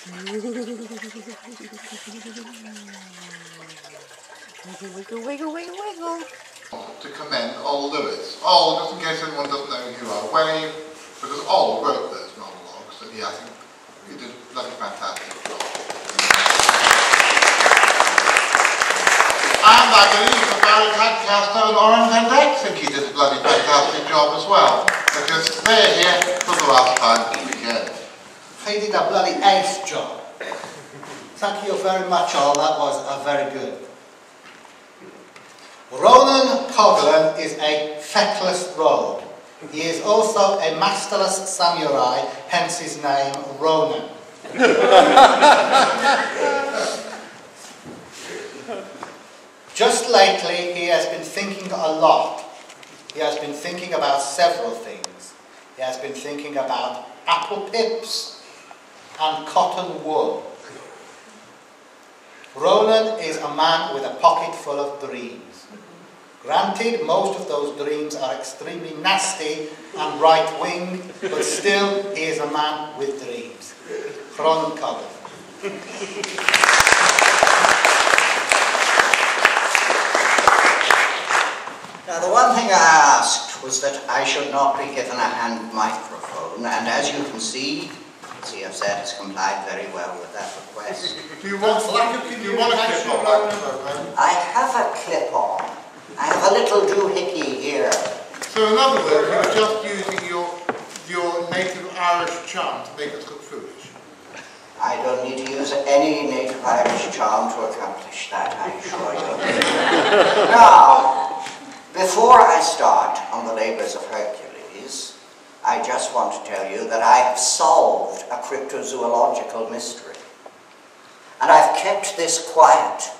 Wiggle, wiggle, wiggle, wiggle. To commend Ol Lewis. Ol, just in case anyone doesn't know who you are, wave, because Ol wrote those monologues, and I think he did a bloody fantastic job. And I believe that Barry Tadcaster and Oren Van Dyke think he did a bloody fantastic job as well, because they're here for the last time this weekend. He did a bloody ace job. Thank you very much, all. That was very good. Ronan Coghlan is a feckless rogue. He is also a masterless samurai, hence his name, Ronan. Just lately, he has been thinking a lot. He has been thinking about several things. He has been thinking about apple pips and cotton wool. Ronan is a man with a pocket full of dreams. Granted, most of those dreams are extremely nasty and right-wing, but still, he is a man with dreams. Ronan Coghlan. Now, the one thing I asked was that I should not be given a hand microphone, and as you can see, CFZ has complied very well with that request. Do you want a clip-on microphone? I have a clip-on. I have a little doohickey here. So in other words, you're just using your native Irish charm to make us look foolish. I don't need to use any native Irish charm to accomplish that, I assure you. Now, before I start on the labours of Hercules, I just want to tell you that I have solved a cryptozoological mystery. And I've kept this quiet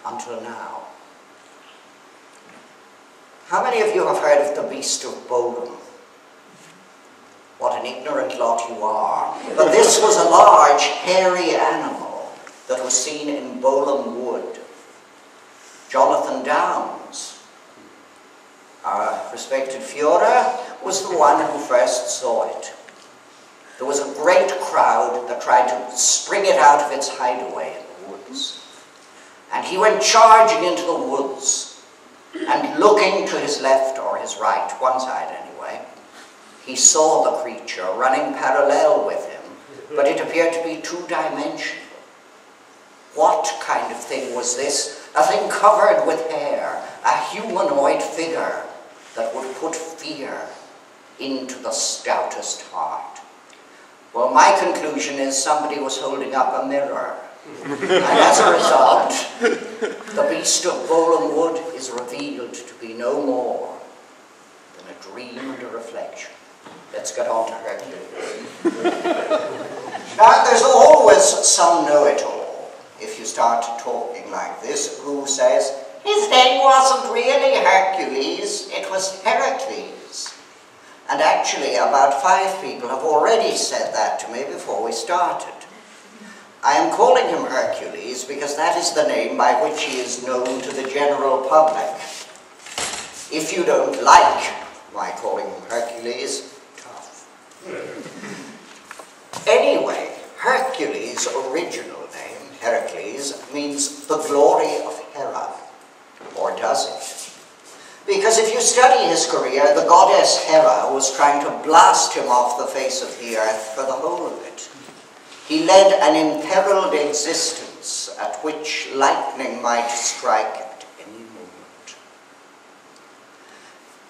until now. How many of you have heard of the beast of Bolan? What an ignorant lot you are. But this was a large, hairy animal that was seen in Bolan Wood. Jonathan Downes, our respected Führer, was the one who first saw it. There was a great crowd that tried to spring it out of its hideaway in the woods. And he went charging into the woods, and looking to his left or his right, one side anyway, he saw the creature running parallel with him, but it appeared to be two-dimensional. What kind of thing was this? A thing covered with hair, a humanoid figure that would put fear into the stoutest heart. Well, my conclusion is somebody was holding up a mirror. And as a result, the beast of Bolan Wood is revealed to be no more than a dream and a reflection. Let's get on to Hercules. Now, there's always some know-it-all, if you start talking like this, who says, his name wasn't really Hercules, it was Heracles. And actually, about 5 people have already said that to me before we started. I am calling him Hercules because that is the name by which he is known to the general public. If you don't like my calling him Hercules, tough. Anyway, Hercules' original name, Heracles, means the glory of Hera. Or does it? Because if you study his career, the goddess Hera was trying to blast him off the face of the earth for the whole of it. He led an imperiled existence at which lightning might strike at any moment.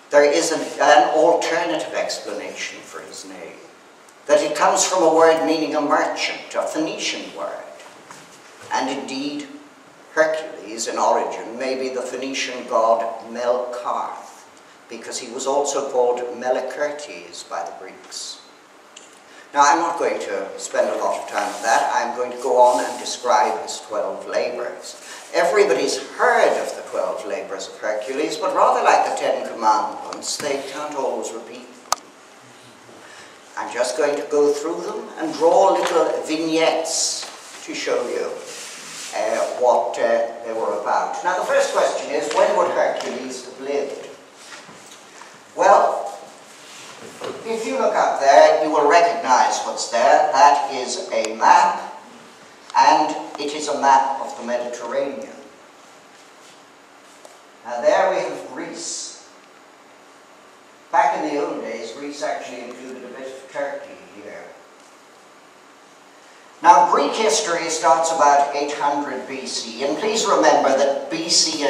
There is an alternative explanation for his name, that it comes from a word meaning a merchant, a Phoenician word. And indeed, Hercules in origin may be the Phoenician god Melkarth, because he was also called Melicertes by the Greeks. Now, I'm not going to spend a lot of time on that. I'm going to go on and describe his 12 labours. Everybody's heard of the 12 labours of Hercules, but rather like the 10 Commandments, they can't always repeat them. I'm just going to go through them and draw little vignettes to show you what they were about. Now, the first question is, when would Hercules have lived? Well, If you look up there, you will recognize what's there. That is a map, and it is a map of the Mediterranean. Now there we have Greece. Back in the old days, Greece actually included a bit of Turkey here. Now, Greek history starts about 800 BC, and please remember that BC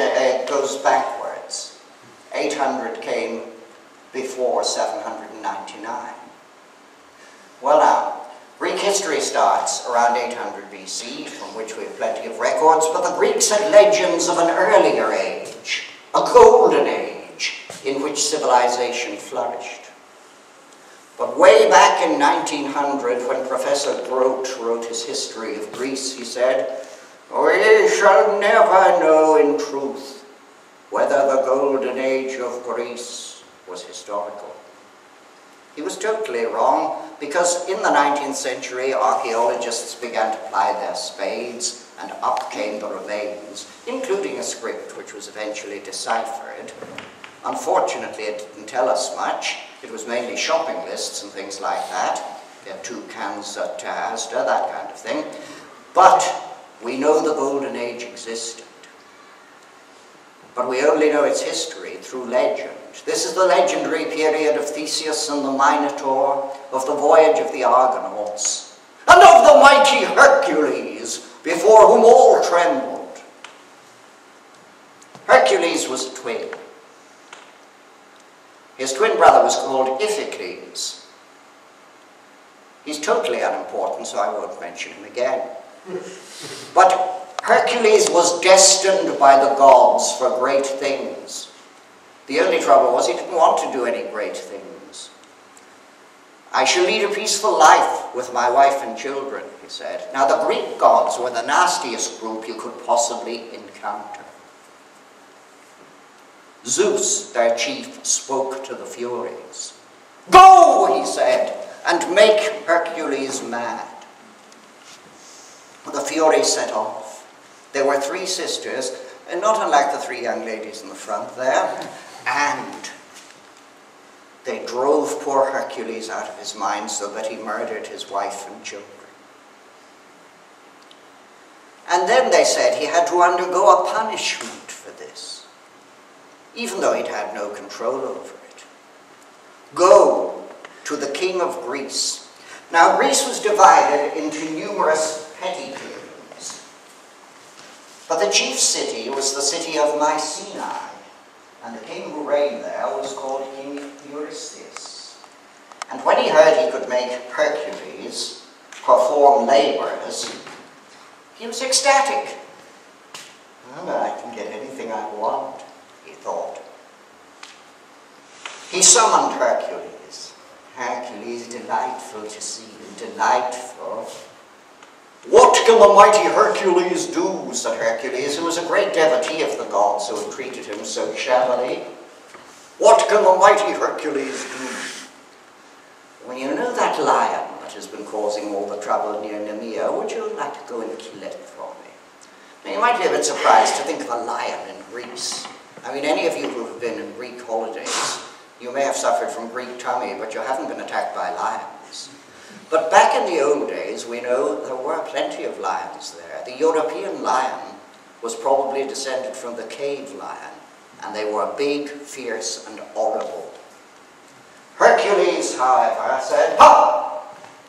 goes backwards. 800 came before 799. Well now, Greek history starts around 800 BC, from which we have plenty of records, but the Greeks had legends of an earlier age, a golden age, in which civilization flourished. But way back in 1900, when Professor Grote wrote his history of Greece, he said, "We shall never know in truth whether the golden age of Greece was historical." He was totally wrong, because in the 19th century, archaeologists began to ply their spades, and up came the remains, including a script which was eventually deciphered. Unfortunately, it didn't tell us much. It was mainly shopping lists and things like that. Get 2 cans at Asda, that kind of thing. But we know the Golden Age existed. But we only know its history through legend. This is the legendary period of Theseus and the Minotaur, of the voyage of the Argonauts, and of the mighty Hercules, before whom all trembled. Hercules was a twin. His twin brother was called Iphicles. He's totally unimportant, so I won't mention him again. But Hercules was destined by the gods for great things. The only trouble was he didn't want to do any great things. "I shall lead a peaceful life with my wife and children," he said. Now, the Greek gods were the nastiest group you could possibly encounter. Zeus, their chief, spoke to the Furies. "Go," he said, "and make Hercules mad." The Furies set off. There were 3 sisters, and not unlike the 3 young ladies in the front there, and they drove poor Hercules out of his mind so that he murdered his wife and children. And then they said he had to undergo a punishment for this, even though he'd had no control over it. "Go to the king of Greece." Now, Greece was divided into numerous petty kingdoms, but the chief city was the city of Mycenae, and the king who reigned there was called King Eurystheus. And when he heard he could make Hercules perform labors, he was ecstatic. "Well, I can get anything I want," he thought. He summoned Hercules. "Hercules, delightful to see you, delightful." "What can the mighty Hercules do?" said Hercules, who was a great devotee of the gods who had treated him so shabbily. "What can the mighty Hercules do?" "Well, you know that lion that has been causing all the trouble near Nemea? Would you like to go and kill it for me?" Now, you might be a bit surprised to think of a lion in Greece. I mean, any of you who have been in Greek holidays, you may have suffered from Greek tummy, but you haven't been attacked by lions. But back in the old days, we know there were plenty of lions there. The European lion was probably descended from the cave lion, and they were big, fierce, and horrible. Hercules, however, said, "Ha!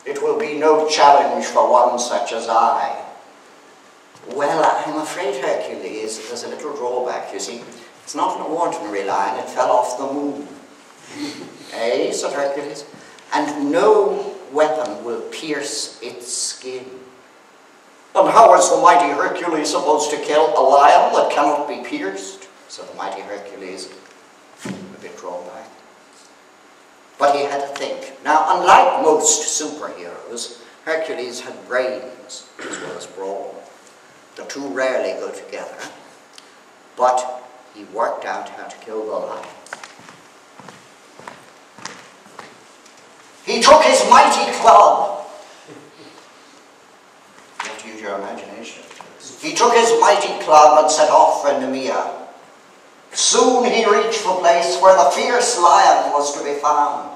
It will be no challenge for one such as I." "Well, I'm afraid, Hercules, there's a little drawback, you see. It's not an ordinary lion, it fell off the moon." "Eh?" said Hercules. "And no weapon will pierce its skin." "And how is the mighty Hercules supposed to kill a lion that cannot be pierced?" said the mighty Hercules, a bit drawn back. But he had to think. Now, unlike most superheroes, Hercules had brains as well as brawn. The two rarely go together, but he worked out how to kill the lion. He took his mighty club. You have to use your imagination. He took his mighty club and set off for Nemea. Soon he reached the place where the fierce lion was to be found.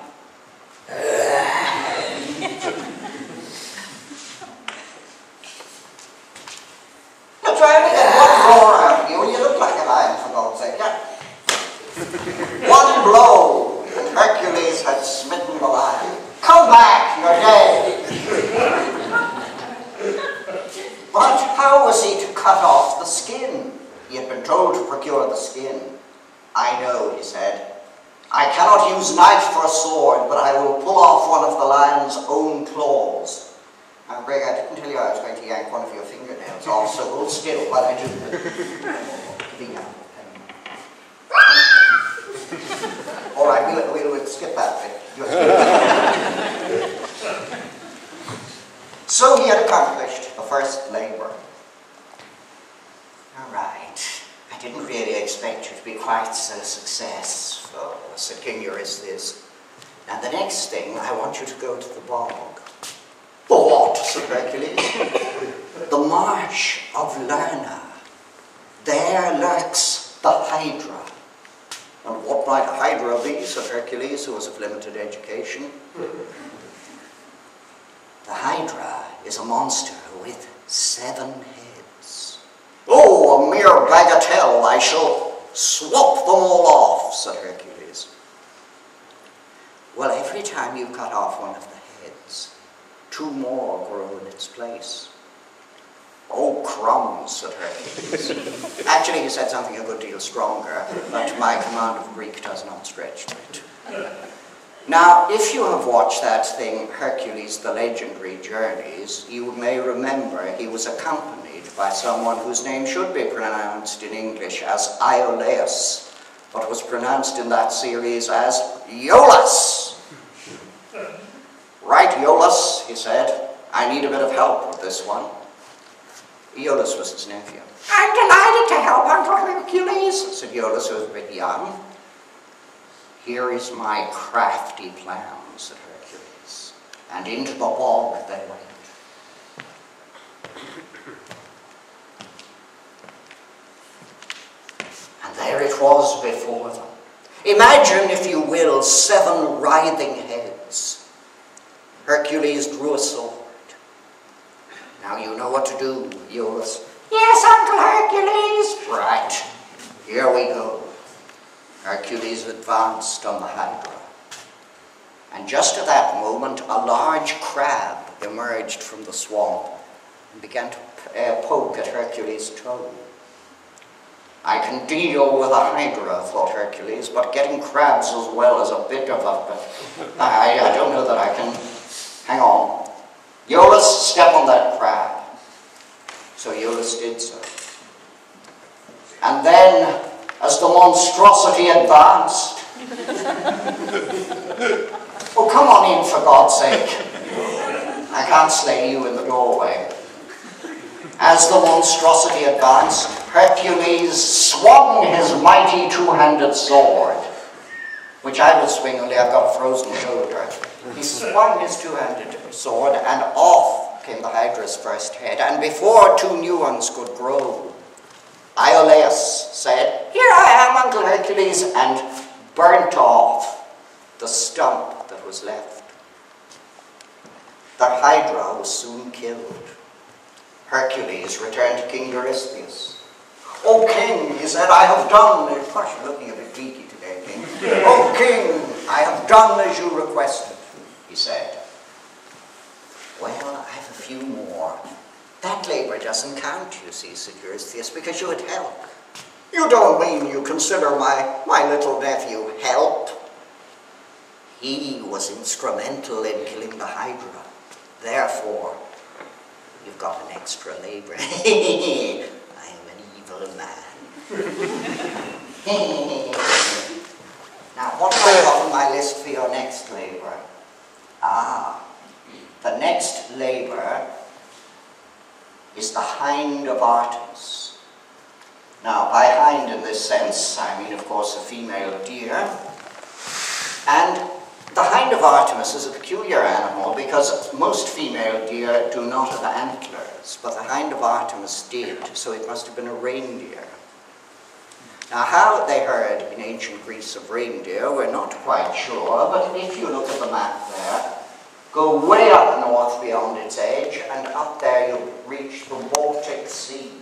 try it again. One roar out of you, and you look like a lion, for God's sake. Yeah. One blow, and Hercules had smitten the lion. Come back, you're dead. But how was he to cut off the skin? He had been told to procure the skin. I know, he said. I cannot use knife for a sword, but I will pull off one of the lion's own claws. Now, Greg, I didn't tell you I was going to yank one of your fingernails off, so hold still while I do the... All right, we'll skip that bit. So he had accomplished the first labour. All right. I didn't really expect you to be quite so successful, said King Eurystheus. Now the next thing, I want you to go to the bog. The what? Said Hercules. The marsh of Lerna. There lurks the Hydra. And what might a Hydra be? Said Hercules, who was of limited education. The Hydra is a monster with 7 heads. Oh, a mere bagatelle, I shall swap them all off, said Hercules. Well, every time you cut off one of the heads, 2 more grow in its place. Oh, crumbs, said Hercules. Actually, he said something a good deal stronger, but my command of Greek does not stretch to it. Now, if you have watched that thing, Hercules, the Legendary Journeys, you may remember he was accompanied by someone whose name should be pronounced in English as Iolaus, but was pronounced in that series as Iolaus. Right, Iolaus, he said, I need a bit of help with this one. Iolaus was his nephew. I'm delighted to help, Uncle Hercules, said Iolaus, who was a bit young. Here is my crafty plan, said Hercules, and into the bog they went. And there it was before them. Imagine, if you will, 7 writhing heads. Hercules drew a sword. Now you know what to do, Iolaus. Yes, Uncle Hercules. Right, here we go. Hercules advanced on the Hydra. And just at that moment, a large crab emerged from the swamp and began to poke at Hercules' toe. I can deal with a Hydra, thought Hercules, but getting crabs as well is a bit of a... I don't know that I can... Hang on. Iolaus, step on that crab. So Iolaus did so. And then, as the monstrosity advanced... Oh, come on in, for God's sake. I can't slay you in the doorway. As the monstrosity advanced, Hercules swung his mighty 2-handed sword, which I will swing, only I've got a frozen shoulder. He swung his 2-handed sword, and off came the Hydra's first head, and before 2 new ones could grow, Iolaus said, "Here I am, Uncle Hercules," and burnt off the stump that was left. The Hydra was soon killed. Hercules returned to King Eurystheus. "O King," he said, "I have done..." Of course, you're looking a bit geeky today, King. "O King, I have done as you requested," he said. "Well, I have a few more. That labour doesn't count, you see," said Eurystheus, "because you would help." "You don't mean you consider my little nephew help?" "He was instrumental in killing the Hydra. Therefore, you've got an extra labour." I am an evil man. Now, what have I got on my list for your next labour? The next labour is the hind of Artemis. Now, by hind in this sense, I mean, of course, a female deer. And the hind of Artemis is a peculiar animal because most female deer do not have antlers, but the hind of Artemis did, so it must have been a reindeer. Now, how they heard in ancient Greece of reindeer, we're not quite sure, but if you look at the map there, go way up north beyond its edge, and up there you'll reach the Baltic Sea.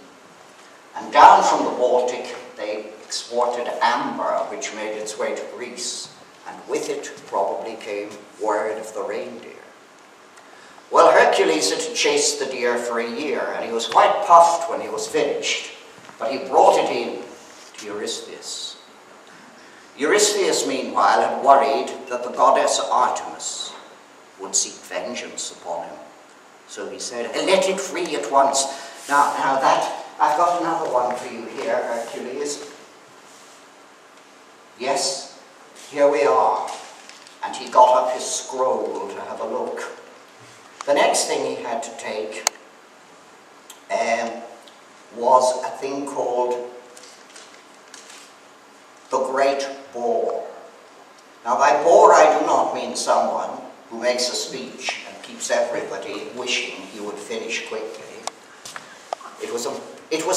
And down from the Baltic, they exported amber, which made its way to Greece, and with it probably came word of the reindeer. Well, Hercules had chased the deer for a year, and he was quite puffed when he was finished, but he brought it in to Eurystheus. Eurystheus, meanwhile, had worried that the goddess Artemis would seek vengeance upon him. So he said, let it free at once. Now that, I've got another one for you here, Hercules. Yes, here we are. And he got up his scroll to have a look. The next thing he had to take was a thing called the Great Boar. Now by boar I do not mean someone who makes a speech and keeps everybody wishing he would finish quickly. It was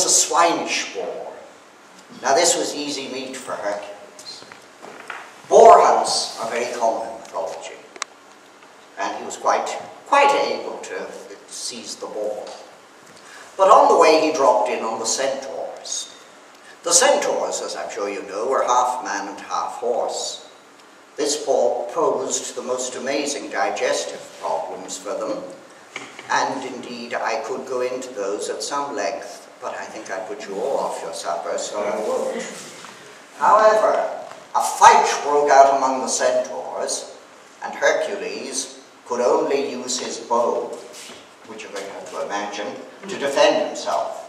a swinish boar. Now this was easy meat for Hercules. Boar hunts are very common in mythology, and he was quite able to seize the boar. But on the way he dropped in on the centaurs. The centaurs, as I'm sure you know, were half man and half horse. This posed the most amazing digestive problems for them, and indeed I could go into those at some length, but I think I put you all off your supper, so I won't. However, a fight broke out among the centaurs, and Hercules could only use his bow, which you're going to have to imagine, to defend himself.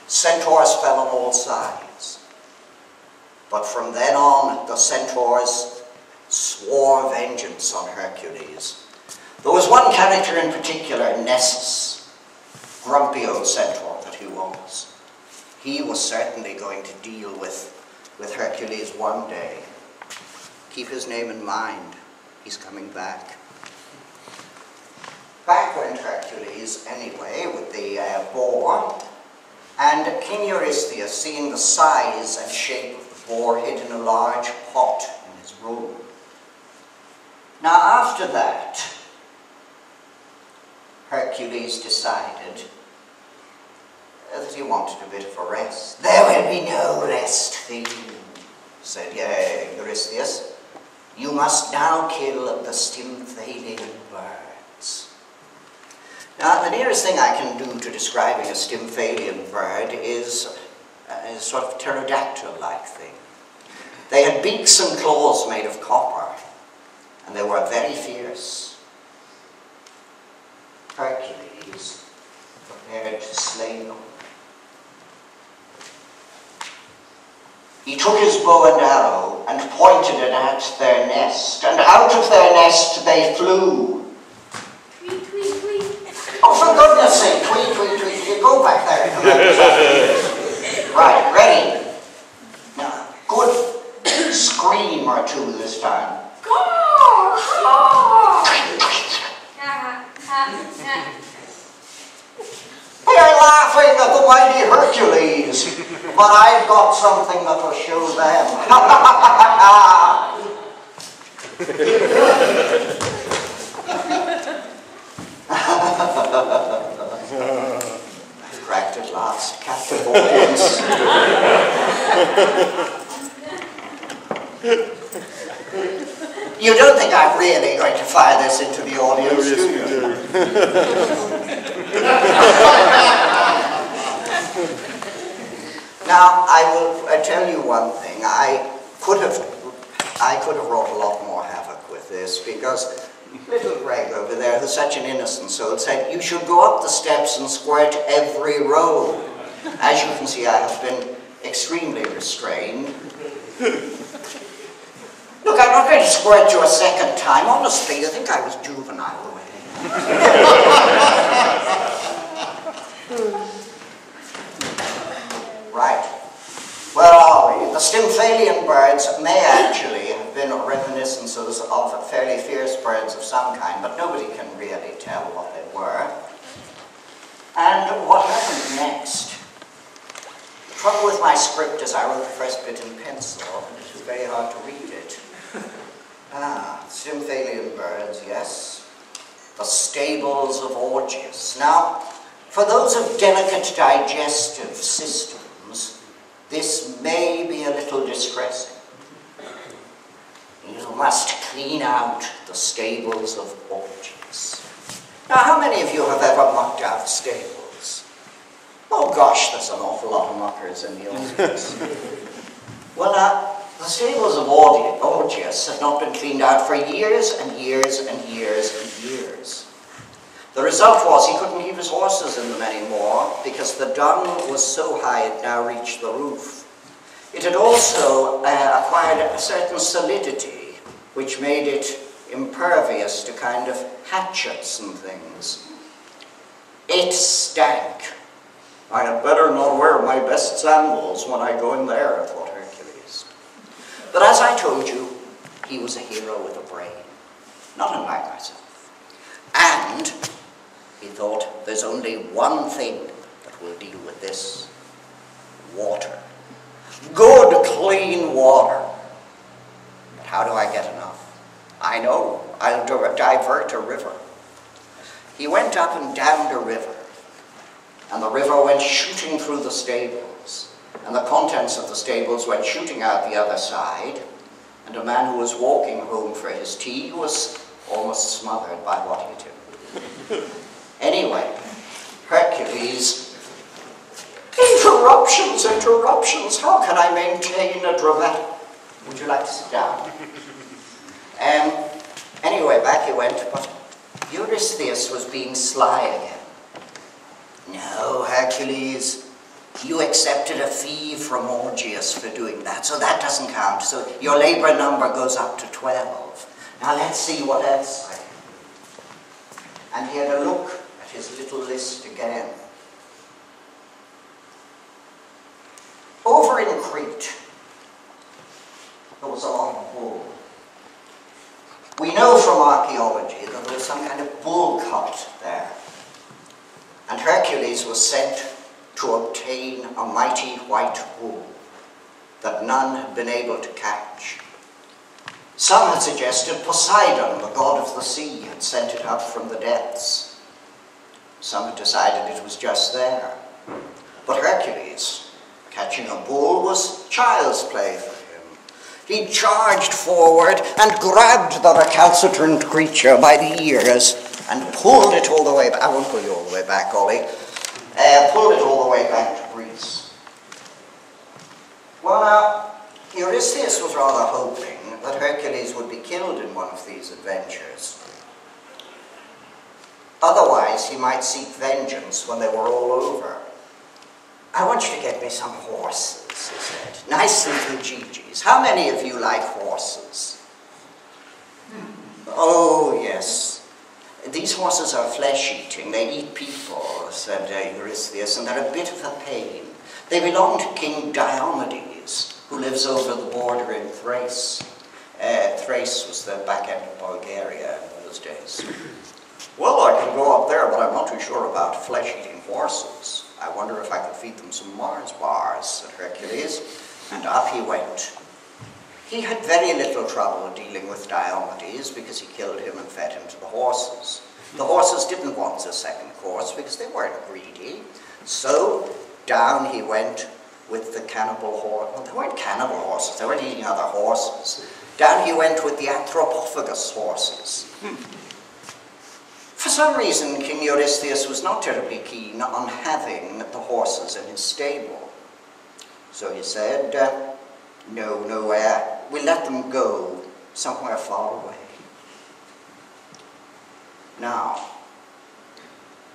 Centaurs fell on all sides. But from then on, the centaurs swore vengeance on Hercules. There was one character in particular, Nessus, grumpy old centaur that he was. He was certainly going to deal with Hercules one day. Keep his name in mind. He's coming back. Back went Hercules anyway with the boar, and King Eurystheus, seeing the size and shape of the boar, hid in a large pot in his room. Now after that, Hercules decided that he wanted a bit of a rest. There will be no rest for you, said Eurystheus. You must now kill the Stymphalian birds. Now, the nearest thing I can do to describing a Stymphalian bird is a sort of pterodactyl-like thing. They had beaks and claws made of copper, and they were very fierce. Hercules prepared to slay them. He took his bow and arrow and pointed it at their nest, and out of their nest they flew. Tweet, tweet, tweet. Oh, for goodness sake, tweet, tweet, tweet. You go back there. Right, ready? Now, good scream or two this time. They are laughing at the mighty Hercules, but I've got something that will show them. I cracked at last, captive audience. You don't think I'm really going to fire this into the audience, do you? Now, I will tell you one thing. I could have wrought a lot more havoc with this, because little Greg over there, who's such an innocent soul, said, you should go up the steps and squirt every row. As you can see, I have been extremely restrained. Look, I'm not going to squirt you a second time. Honestly, you think I was juvenile. Right. Where are we? The Stymphalian birds may actually have been reminiscences of fairly fierce birds of some kind, but nobody can really tell what they were. And what happened next? The trouble with my script is I wrote the first bit in pencil, and it was very hard to read it. Stymphalian birds, yes. The stables of Augeas. Now, For those of delicate digestive systems, this may be a little distressing. You must clean out the stables of orgies. Now, how many of you have ever mucked out stables? Oh gosh, there's an awful lot of muckers in the audience. Well, the stables of Orgius have not been cleaned out for years and years and years and years. The result was he couldn't keep his horses in them anymore because the dung was so high it now reached the roof. It had also acquired a certain solidity which made it impervious to kind of hatchets and things. It stank. I had better not wear my best sandals when I go in there, thought Hercules. But as I told you, he was a hero with a brain, not unlike myself. And he thought, there's only one thing that will deal with this: water. Good, clean water. But how do I get enough? I know, I'll divert a river. He went up and down the river, and the river went shooting through the stables, and the contents of the stables went shooting out the other side, and a man who was walking home for his tea was almost smothered by what hit him. Anyway, Hercules, interruptions, how can I maintain a dramatic... Would you like to sit down? Anyway, back he went, but Eurystheus was being sly again. No, Hercules, you accepted a fee from Orgius for doing that, so that doesn't count. So your labor number goes up to 12. Now let's see what else I can. And he had a look at his little list again. Over in Crete, there was a lot of wool. We know from archaeology that there was some kind of bull cult there. And Hercules was sent to obtain a mighty white bull that none had been able to catch. Some had suggested Poseidon, the god of the sea, had sent it up from the depths. Some had decided it was just there. But Hercules, catching a bull was child's play for him. He charged forward and grabbed the recalcitrant creature by the ears and pulled it all the way back. I won't pull you all the way back, Ollie. Pulled it all the way back to Greece. Well, now, Eurystheus was rather hoping that Hercules would be killed in one of these adventures. Otherwise, he might seek vengeance when they were all over. I want you to get me some horses, he said. Nice little Gigi's. How many of you like horses? Oh, yes. These horses are flesh-eating. They eat people, said Eurystheus, and they're a bit of a pain. They belong to King Diomedes, who lives over the border in Thrace. Thrace was the back end of Bulgaria in those days. Well, I can go up there, but I'm not too sure about flesh-eating horses. I wonder if I could feed them some Mars bars, said Hercules, and up he went. He had very little trouble dealing with Diomedes because he killed him and fed him to the horses. The horses didn't want a second course because they weren't greedy. So down he went with the cannibal horse. Well, they weren't cannibal horses, they weren't eating other horses. Down he went with the anthropophagus horses. For some reason, King Eurystheus was not terribly keen on having the horses in his stable. So he said, no, we'll let them go somewhere far away. Now,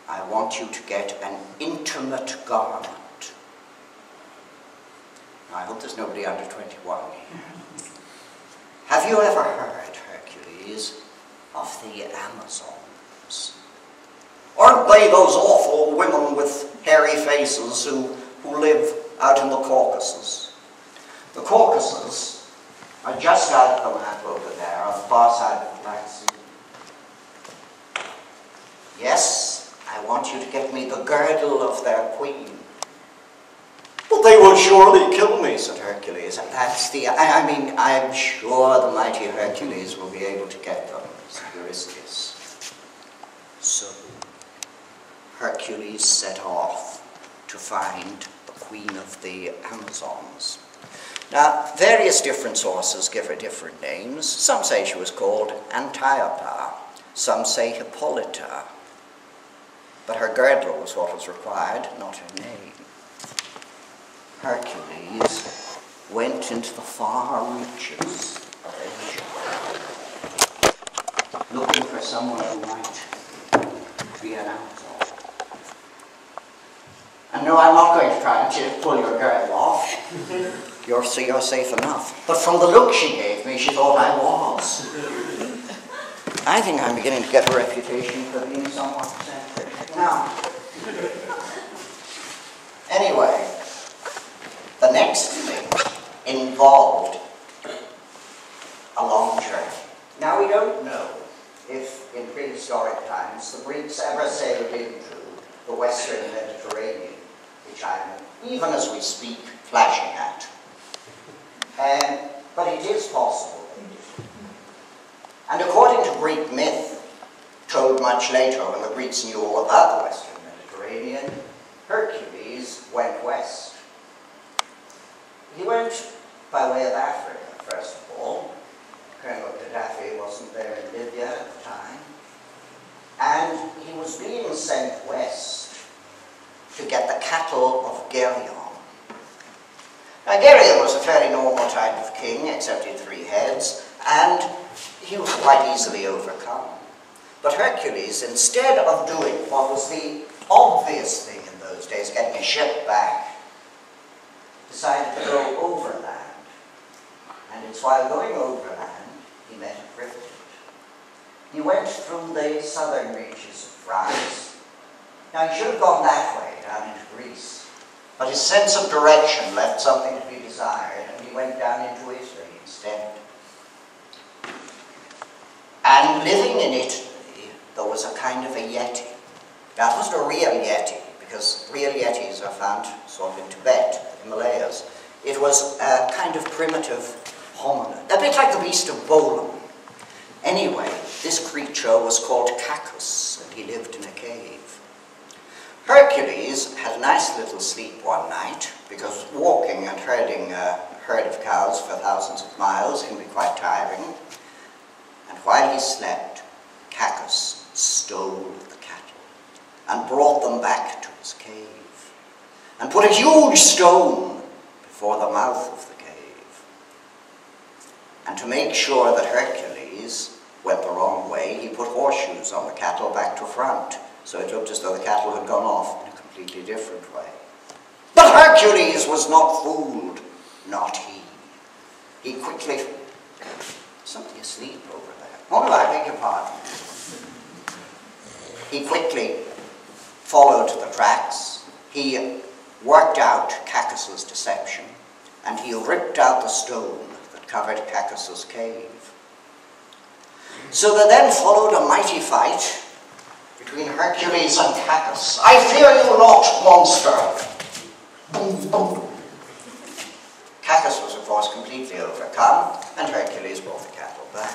I want you to get an intimate garment. Now, I hope there's nobody under 21 here. Have you ever heard, Hercules, of the Amazons? Aren't they those awful women with hairy faces who live out in the Caucasus? The Caucasus are just out of the map over there on the far side of the Black Sea. Yes, I want you to get me the girdle of their queen. But they will surely kill me, said Hercules. And that's I'm sure the mighty Hercules will be able to get them, said Eurystheus. So, Hercules Hercules set off to find the queen of the Amazons. Now, various different sources give her different names. Some say she was called Antiopa, some say Hippolyta, but her girdle was what was required, not her name. Hercules went into the far reaches of Asia, looking for someone who might be an Amazon. And no, I'm not going to try and pull your girdle off. You're safe enough. But from the look she gave me, she thought I was. I think I'm beginning to get a reputation for being somewhat eccentric. Now, anyway, the next thing involved a long journey. Now, we don't know if in prehistoric times the Greeks ever sailed into the Western Mediterranean, which I'm, even as we speak, flashing at. But it is possible they did. And according to Greek myth, told much later when the Greeks knew all about the Western Mediterranean, Hercules went west. He went by way of Africa, first of all. Colonel Gaddafi wasn't there in Libya at the time. And he was being sent west to get the cattle of Geryon. Now, Geryon was a fairly normal type of king, except he had 3 heads, and he was quite easily overcome. But Hercules, instead of doing what was the obvious thing in those days, getting a ship back, decided to go overland. And it's while going overland, he met a cryptid. He went through the southern reaches of France. Now, he should have gone that way, down into Greece. But his sense of direction left something to be desired, and he went down into Italy instead. And living in Italy, there was a kind of a yeti. Now, it wasn't a real yeti, because real yetis are found sort of in Tibet, the Himalayas. It was a kind of primitive hominid, a bit like the beast of Balaam. Anyway, this creature was called Cacus, and he lived in a cave. Hercules had a nice little sleep one night, because walking and herding a herd of cows for thousands of miles can be quite tiring. And while he slept, Cacus stole the cattle and brought them back to his cave and put a huge stone before the mouth of the cave. And to make sure that Hercules went the wrong way, he put horseshoes on the cattle back to front, so it looked as though the cattle had gone off in a completely different way. But Hercules was not fooled, not he. He quickly... Somebody asleep over there. Oh, no, I beg your pardon. He quickly followed the tracks. He worked out Cacus's deception, and he ripped out the stone that covered Cacus's cave. So there then followed a mighty fight between Hercules and Cacus. I fear you not, monster! Boom, boom. Cacus was, of course, completely overcome, and Hercules brought the cattle back.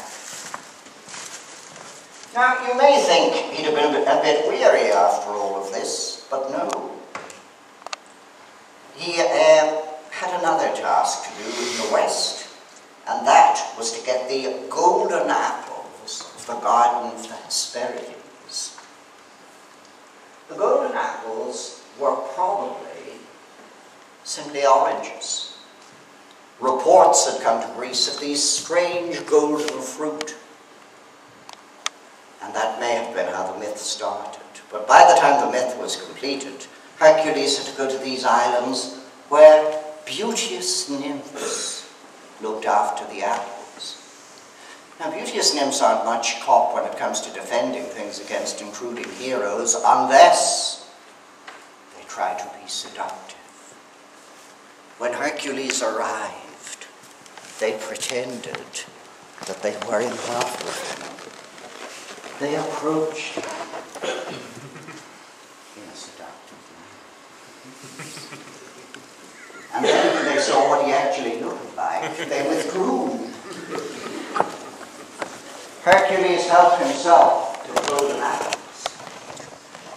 Now, you may think he'd have been a bit weary after all of this, but no. He had another task to do in the West, and that was to get the golden apples of the Garden of the Hesperides. The golden apples were probably simply oranges. Reports had come to Greece of these strange golden fruit. And that may have been how the myth started. But by the time the myth was completed, Hercules had to go to these islands where beauteous nymphs looked after the apples. Now, beauteous nymphs aren't much caught when it comes to defending things against intruding heroes, unless they try to be seductive. When Hercules arrived, they pretended that they were in love with him. They approached him in a seductive manner. And then when they saw what he actually looked like, they withdrew. Hercules helped himself to the golden apples.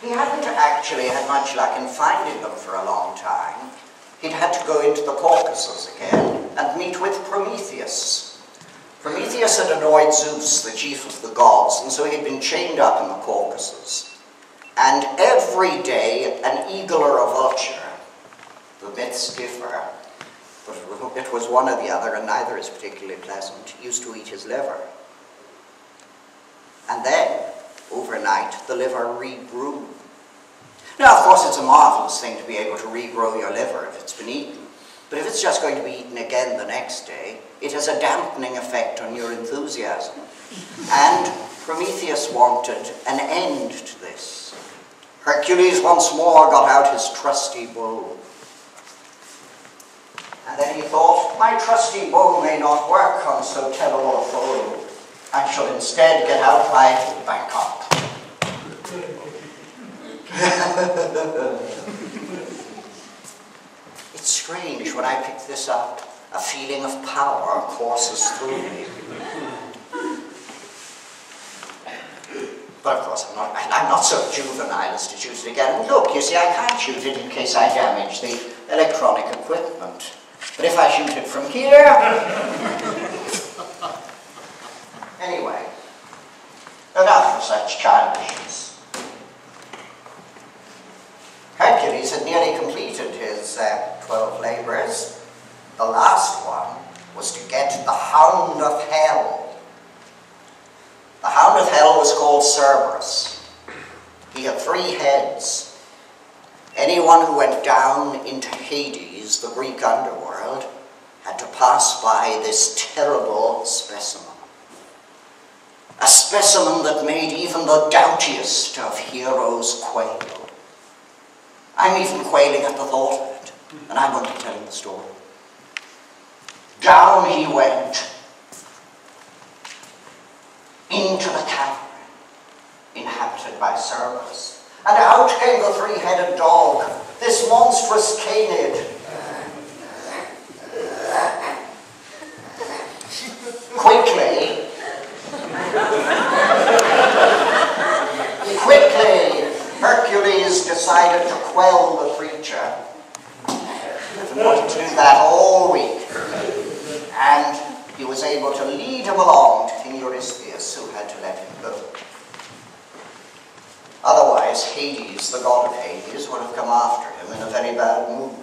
He hadn't actually had much luck in finding them for a long time, he'd had to go into the Caucasus again and meet with Prometheus. Prometheus had annoyed Zeus, the chief of the gods, and so he'd been chained up in the Caucasus. And every day, an eagle or a vulture, the myths differ, but it was one or the other, and neither is particularly pleasant, used to eat his liver. And then, overnight, the liver regrew. Now, of course, it's a marvelous thing to be able to regrow your liver if it's been eaten. But if it's just going to be eaten again the next day, it has a dampening effect on your enthusiasm. And Prometheus wanted an end to this. Hercules once more got out his trusty bow. And then he thought, my trusty bow may not work on so terrible a foe. I shall instead get out my backup. It's strange when I pick this up, a feeling of power courses through me. But of course I'm not so juvenile as to choose it again. And look, you see, I can't shoot it in case I damage the electronic equipment. But if I shoot it from here... Anyway, enough of such childishness. Hercules had nearly completed his 12 labours. The last one was to get the Hound of Hell. The Hound of Hell was called Cerberus. He had 3 heads. Anyone who went down into Hades, the Greek underworld, had to pass by this terrible specimen. A specimen that made even the doubtiest of heroes quail. I'm even quailing at the thought of it, and I'm only telling the story. Down he went into the cavern inhabited by Cerberus, and out came the 3-headed dog, this monstrous canid. Quickly, Hercules decided to quell the creature. He wanted to do that all week. And he was able to lead him along to King Eurystheus, who had to let him go. Otherwise, Hades, the god of Hades, would have come after him in a very bad mood.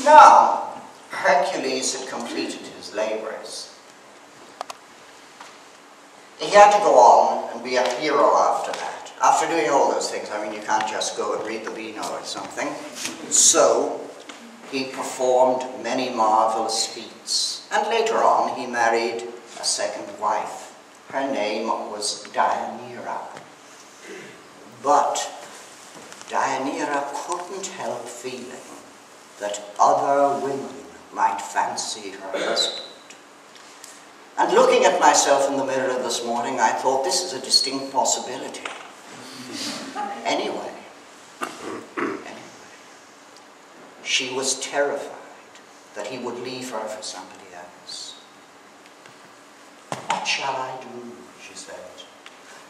Now, Hercules had completed his labours. He had to go on and be a hero after that. After doing all those things, I mean, you can't just go and read the Beano or something. So, he performed many marvelous feats. And later on, he married a second wife. Her name was Deianira. But Deianira couldn't help feeling that other women might fancy her husband. And looking at myself in the mirror this morning, I thought, this is a distinct possibility. Anyway, she was terrified that he would leave her for somebody else. What shall I do, she said.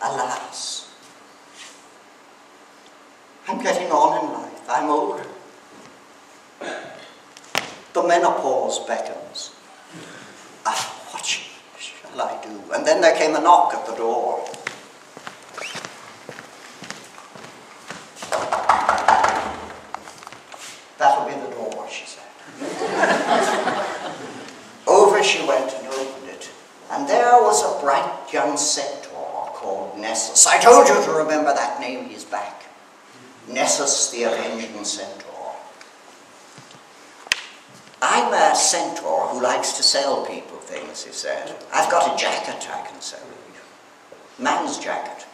Alas, I'm getting on in life. I'm older. The menopause beckons. What shall I do? And then there came a knock at the door. That'll be the door, she said. Over she went and opened it. And there was a bright young centaur called Nessus. I told you to remember that name, he's back. Nessus the Avenging Centaur. I'm a centaur who likes to sell people things, he said. I've got a jacket I can sell you. Man's jacket.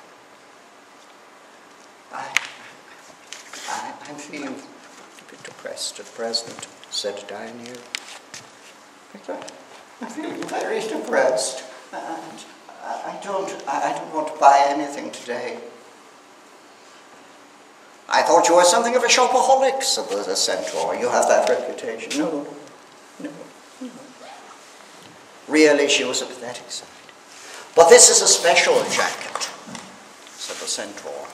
I'm feeling a bit depressed at present, said Deianira. I'm feeling very depressed, and I don't want to buy anything today. I thought you were something of a shopaholic, said the centaur. You have that reputation. No. Really, she was a pathetic sight. But this is a special jacket, said the centaur.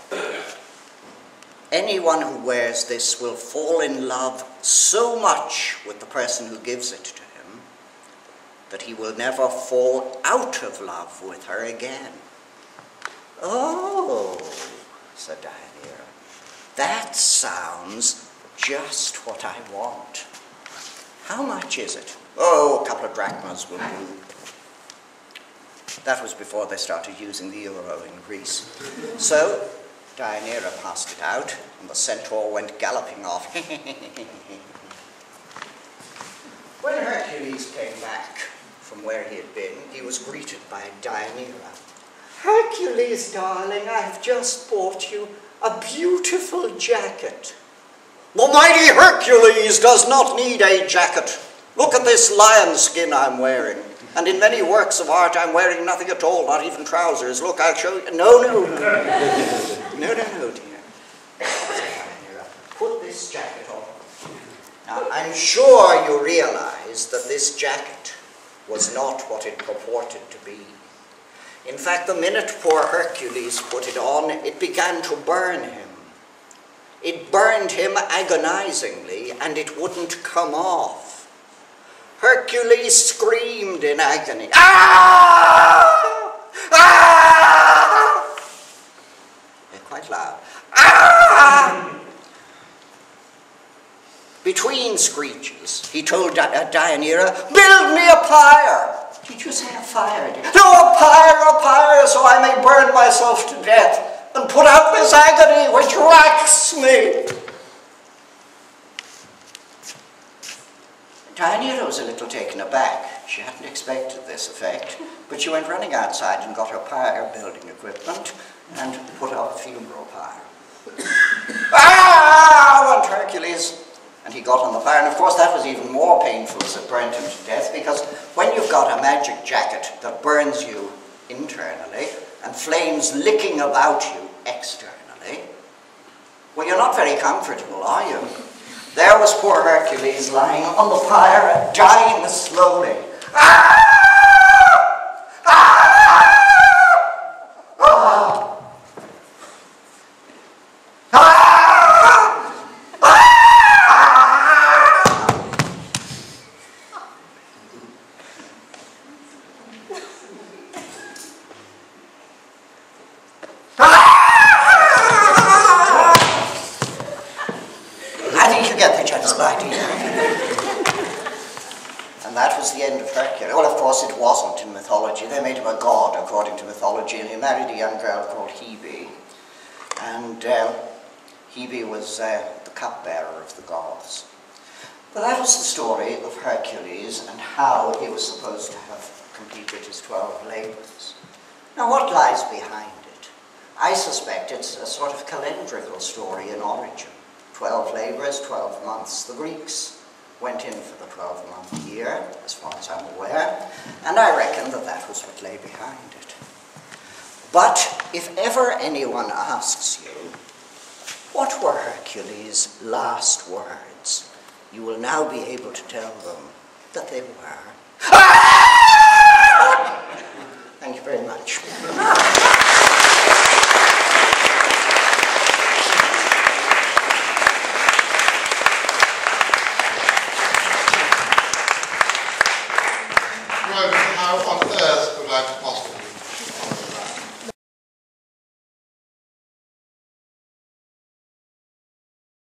Anyone who wears this will fall in love so much with the person who gives it to him that he will never fall out of love with her again. Oh, said Deianira, that sounds just what I want. How much is it? Oh, a couple of drachmas will do. That was before they started using the euro in Greece. So Deianira passed it out, and the centaur went galloping off. When Hercules came back from where he had been, he was greeted by Deianira. Hercules, darling, I have just bought you a beautiful jacket. The mighty Hercules does not need a jacket. Look at this lion skin I'm wearing. And in many works of art, I'm wearing nothing at all, not even trousers. Look, I'll show you. No, dear. Put this jacket on. Now, I'm sure you realize that this jacket was not what it purported to be. In fact, the minute poor Hercules put it on, it began to burn him. It burned him agonizingly, and it wouldn't come off. Hercules screamed in agony. Ah! Ah! They're quite loud. Ah! Between screeches, he told Deianira, build me a pyre. Did you say a fire? No, a pyre, so I may burn myself to death and put out this agony which racks me. Deianira was a little taken aback. She hadn't expected this effect, but she went running outside and got her pyre building equipment and put up a funeral pyre. Ah! Went Hercules, and he got on the fire, and of course that was even more painful as it burned him to death, because when you've got a magic jacket that burns you internally and flames licking about you externally, well, you're not very comfortable, are you? There was poor Hercules lying on the pyre, dying slowly. Ah! Ah! Ah! It wasn't in mythology. They made him a god according to mythology, and he married a young girl called Hebe. And Hebe was the cupbearer of the gods. But that was the story of Hercules and how he was supposed to have completed his 12 labors. Now, what lies behind it? I suspect it's a sort of calendrical story in origin. 12 labors, 12 months. The Greeks went in for the 12-month year, as far as I'm aware, and I reckon that that was what lay behind it. But if ever anyone asks you, what were Hercules' last words, you will now be able to tell them that they were, Thank you very much.